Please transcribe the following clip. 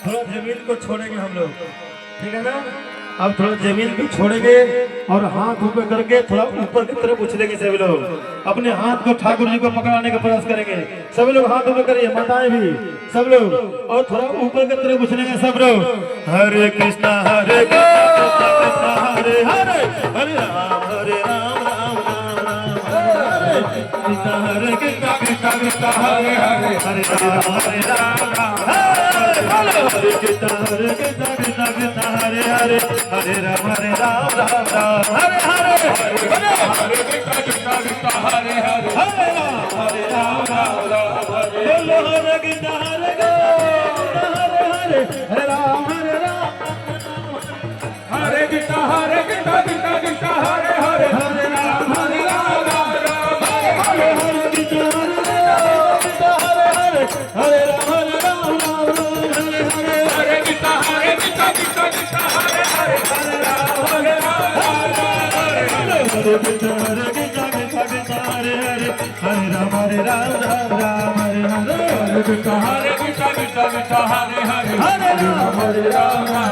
थोड़ा जमीन को छोड़ेंगे हम लोग, ठीक है ना। अब थोड़ा जमीन को छोड़ेंगे और हाथ ऊपर करके थोड़ा ऊपर की तरफ उछलेंगे सभी लोग। अपने हाथ को ठाकुर जी को पकड़ाने का प्रयास करेंगे। सभी लोग हाथ ऊपर करिए, माताएं भी सब लोग, और थोड़ा ऊपर की तरफ उछलेंगे सब लोग। हरे कृष्णा हरे कृष्णा हरे हरे, हरे राम राम राम हरे कृष्णा हरे कृष्णा कृष्णा कृष्णा हरे हरे, हरे राम हरे कृष्णा कृष्णा कृष्णा हरे हरे, हरे राम राम हरे हरे, हरे कृष्णा कृष्णा कृष्णा हरे हरे, हरे राम राम हरे, बोलो हरे कृष्णा हरे हरे, हरे राम हरे कृष्णा कृष्णा कृष्णा हरे हरे, हरे राम राम हरे हरे कृष्णा हरे हरे, हरे राम हरे हरे, हरे कृष्णा कृष्णा कृष्णा हरे हरे, हरे राम हरे कृष्णा कृष्णा हरे हरे, हरे राम राम हरे हरे, हरे कृष्णा कृष्णा कृष्णा हरे हरे, हरे राम